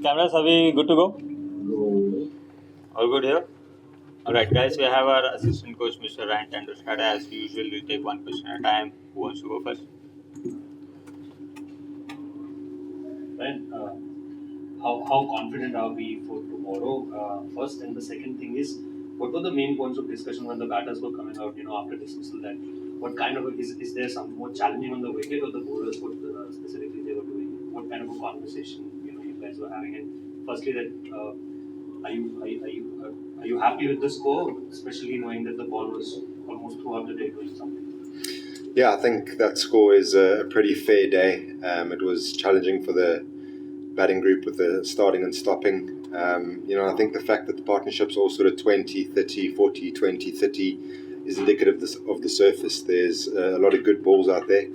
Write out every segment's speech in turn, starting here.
Cameras, are we good to go? All good here? Alright, guys, we have our assistant coach, Mr. Ryan and Doeschate. As usual, we'll take one question at a time. Who wants to go first? Ryan, how confident are we for tomorrow? First, and the second thing is, what were the main points of discussion when the batters were coming out? After dismissal, that what kind of is there some more challenging on the wicket or the bowlers? What specifically they were doing? What kind of a conversation you guys were having? And firstly, that are you happy with the score, especially knowing that the ball was almost throughout the day doing something? Yeah, I think that score is a pretty fair day. It was challenging for the batting group with the starting and stopping. I think the fact that the partnership's all sort of 20, 30, 40, 20, 30 is indicative of the surface. There's a lot of good balls out there.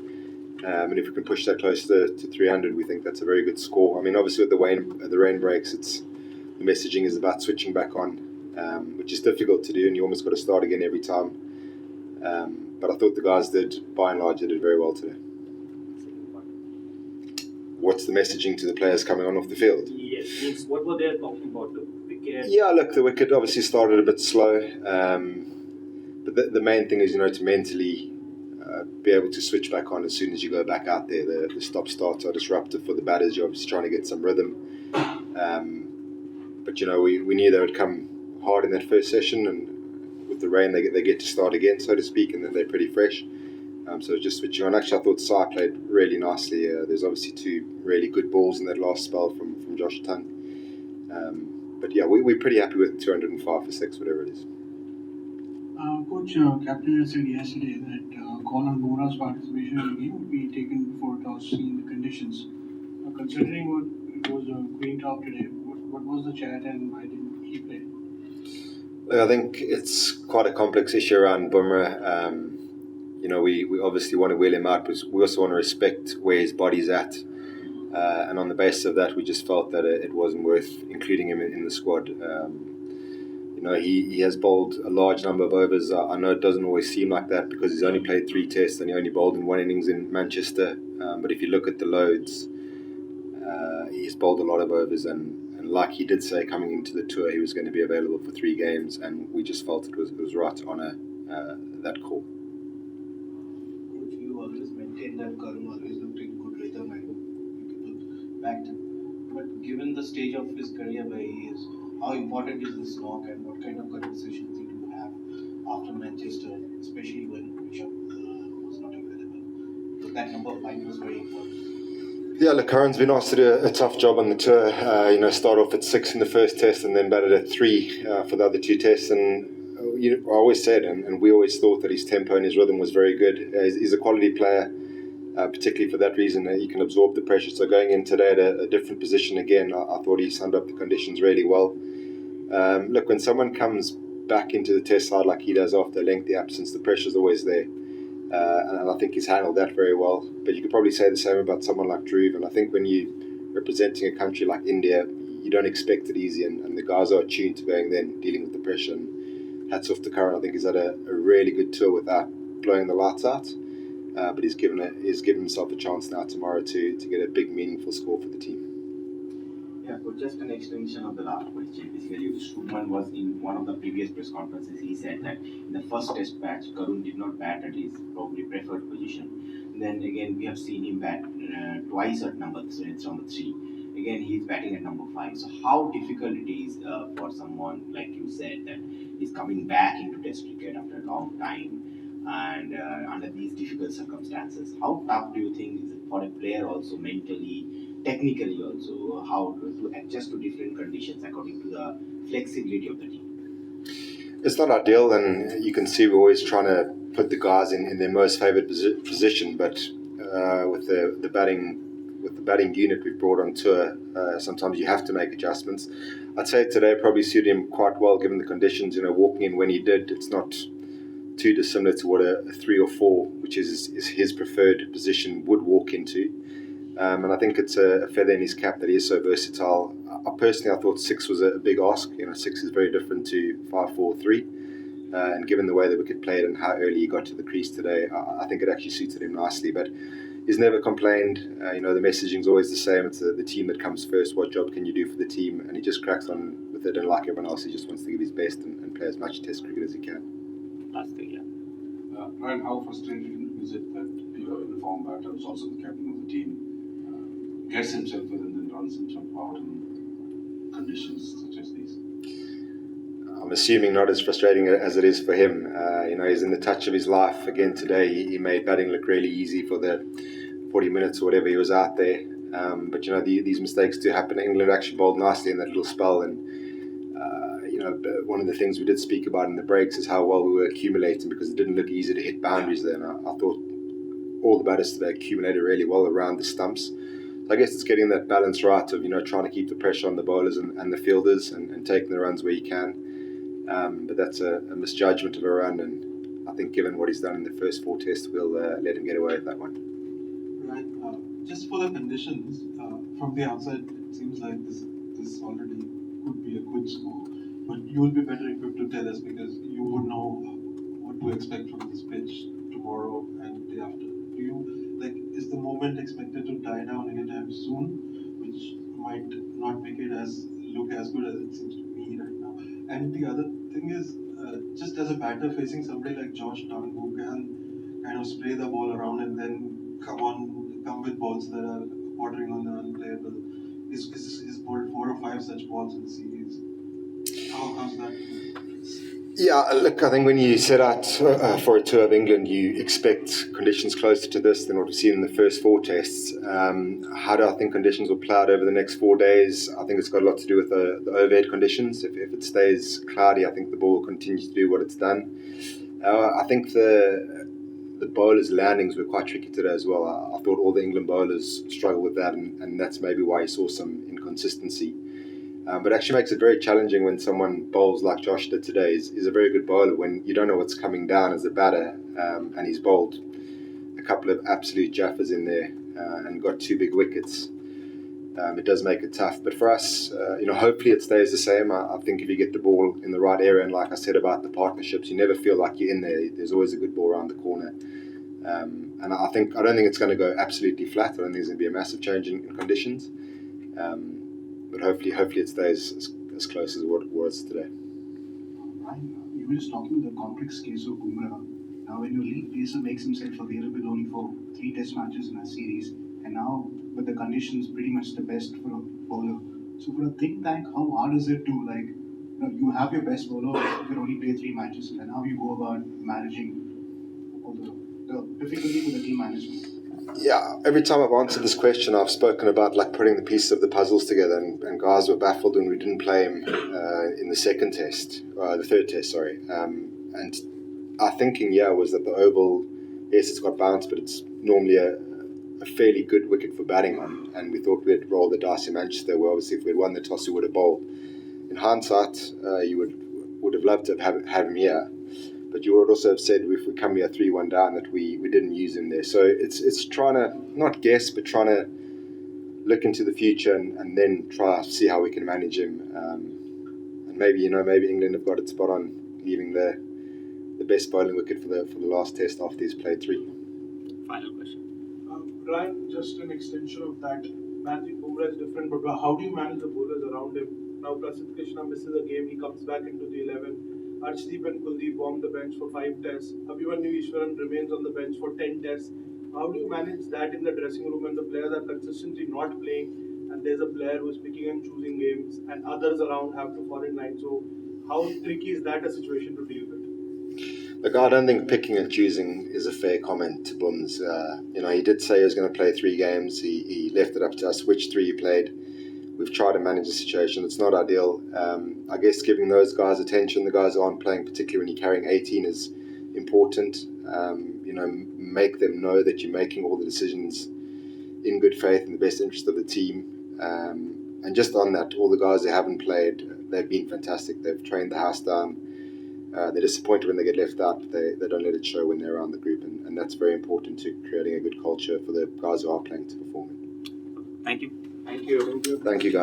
And if we can push that close to 300, we think that's a very good score. I mean, obviously with the rain breaks, the messaging is about switching back on, which is difficult to do, and you almost got to start again every time. But I thought the guys did, by and large, they did very well today. What's the messaging to the players coming on off the field? Yes, what were they talking about? The wicket? Yeah, look, the wicket obviously started a bit slow. But the main thing is, to mentally be able to switch back on as soon as you go back out there. The stop-starts are disruptive for the batters. You're obviously trying to get some rhythm. But, we knew they would come hard in that first session, and with the rain, they get to start again, so to speak, and then they're pretty fresh. So just switching on. Actually, I thought Sai played really nicely. There's obviously two really good balls in that last spell from Josh Tung. But yeah, we're pretty happy with 205 for 6, whatever it is. Coach, Captain said yesterday that Karun Nair's participation in the game would be taken before toss, seeing the conditions. Considering what it was a green top today, what was the chat and why didn't he play? I think it's quite a complex issue around Bumrah. We obviously want to wheel him out, but we also want to respect where his body's at. And on the basis of that, we just felt that it wasn't worth including him in the squad. He has bowled a large number of overs. I know it doesn't always seem like that because he's only played 3 tests and he only bowled in 1 innings in Manchester. But if you look at the loads, he's bowled a lot of overs, and like he did say coming into the tour, he was going to be available for 3 games, and we just felt it was right to honour that call. Coach, you always maintain that Karun always looked in good rhythm and backed him. But given the stage of his career where he is, how important is this knock, and what kind of conversations you do have after Manchester, especially when Bishop was not available? So that number 5 was very important. Yeah, look, Karun's been asked to do a tough job on the tour. Start off at 6 in the first test and then batted at 3 for the other 2 tests. And I always said, and we always thought that his tempo and his rhythm was very good. He's a quality player, particularly for that reason. He can absorb the pressure. So going in today at a different position again, I thought he summed up the conditions really well. Look, when someone comes back into the test side like he does after a lengthy absence, the pressure's always there. And I think he's handled that very well. But you could probably say the same about someone like Dhruv. And I think when you're representing a country like India, you don't expect it easy. And the guys are attuned to going there and dealing with the pressure. And hats off to Karun. I think he's had a really good tour without blowing the lights out. But he's given himself a chance now tomorrow to get a big, meaningful score for the team. Yeah, so just an extension of the last question. Basically, Shubman was in one of the previous press conferences. He said that in the first test match, Karun did not bat at his probably preferred position. And then again, we have seen him bat twice at number 3. Again, he's batting at number 5. So how difficult it is for someone, like you said, that he's coming back into test cricket after a long time and under these difficult circumstances. How tough do you think is it for a player also mentally, technically also, how to adjust to different conditions according to the flexibility of the team? It's not ideal, and you can see we're always trying to put the guys in their most favoured position, but with the batting unit we've brought on tour, sometimes you have to make adjustments. I'd say today probably suited him quite well given the conditions. Walking in when he did, it's not too dissimilar to what a 3 or 4, which is his preferred position, would walk into. And I think it's a feather in his cap that he is so versatile. I thought 6 was a big ask. 6 is very different to 5, 4, 3. And given the way the wicket played and how early he got to the crease today, I think it actually suited him nicely. But he's never complained. The messaging's always the same. It's the team that comes first. What job can you do for the team? And he just cracks on with it. And like everyone else, he just wants to give his best and play as much Test cricket as he can. Last thing, yeah. Ryan, how frustrating is it that your informed batter, who's also the captain of the team, gets himself in and then runs himself out in conditions such as these? I'm assuming not as frustrating as it is for him. He's in the touch of his life again today. He made batting look really easy for the 40 minutes or whatever he was out there. But these mistakes do happen. England actually bowled nicely in that little spell, and one of the things we did speak about in the breaks is how well we were accumulating, because it didn't look easy to hit boundaries there. And I thought all the batters today accumulated really well around the stumps. So I guess it's getting that balance right of trying to keep the pressure on the bowlers and the fielders and taking the runs where you can. But that's a misjudgment of a run, and I think given what he's done in the first 4 tests, we'll let him get away with that one. Right. Just for the conditions, from the outside, it seems like this already could be a good score. But you will be better equipped to tell us, because you would know what to expect from this pitch tomorrow and day after. Is the moment expected to die down anytime soon, which might not make it look as good as it seems to me right now? And the other thing is, just as a batter facing somebody like Josh Dunn, who can kind of spray the ball around and then come with balls that are bordering on the unplayable. He's bowled 4 or 5 such balls in the series. How's that? Yeah, look, I think when you set out for a tour of England, you expect conditions closer to this than what we've seen in the first 4 tests. How do I think conditions will play out over the next 4 days? I think it's got a lot to do with the overhead conditions. If it stays cloudy, I think the ball will continue to do what it's done. I think the bowlers' landings were quite tricky today as well. I thought all the England bowlers struggled with that, and that's maybe why you saw some inconsistency. But it actually makes it very challenging when someone bowls like Josh did today. He's a very good bowler when you don't know what's coming down as a batter, and he's bowled a couple of absolute jaffers in there and got 2 big wickets. It does make it tough. But for us, hopefully it stays the same. I think if you get the ball in the right area, and like I said about the partnerships, you never feel like you're in there. There's always a good ball around the corner. And I don't think it's going to go absolutely flat. I don't think there's going to be a massive change in conditions. But hopefully it stays as close as what it was today. Ryan, you were just talking about the complex case of Bumrah. Now, when your lead pacer makes himself available only for 3 test matches in a series, and now with the conditions pretty much the best for a bowler. So for a think tank, how hard is it to you have your best bowler, you can only play 3 matches, and how you go about managing all the difficulty with the team management? Yeah, every time I've answered this question, I've spoken about putting the pieces of the puzzles together, and guys were baffled when we didn't play him in the third test, sorry. And our thinking, was that the oval, yes, it's got bounce, but it's normally a fairly good wicket for batting on, and we thought we'd roll the dice in Manchester, where obviously if we'd won the toss, we would have bowled. In hindsight, you would have loved to have had him here. But you would also have said if we come here 3-1 down that we didn't use him there. So it's trying to not guess, but trying to look into the future and then try to see how we can manage him. And maybe England have got it spot on, leaving the best bowling wicket for the last test after he's played 3. Final question. Ryan, just an extension of that. Managing Bumrah is different, but how do you manage the bowlers around him? Now, Prasidh Krishna misses a game, he comes back into the 11. Arshdeep and Kuldeep warm the bench for 5 tests. Abhimanyu Easwaran remains on the bench for 10 tests. How do you manage that in the dressing room when the players are consistently not playing, and there's a player who's picking and choosing games, and others around have to fall in line? So, how tricky is that a situation to deal with? Look, I don't think picking and choosing is a fair comment to Bums. He did say he was going to play 3 games. He left it up to us which 3 he played. We've tried to manage the situation. It's not ideal. I guess giving those guys attention, the guys who aren't playing, particularly when you're carrying 18, is important. Make them know that you're making all the decisions in good faith in the best interest of the team. And just on that, all the guys who haven't played, they've been fantastic. They've trained the house down. They're disappointed when they get left out, but they don't let it show when they're around the group. And that's very important to creating a good culture for the guys who are playing to perform. Thank you. Thank you, guys.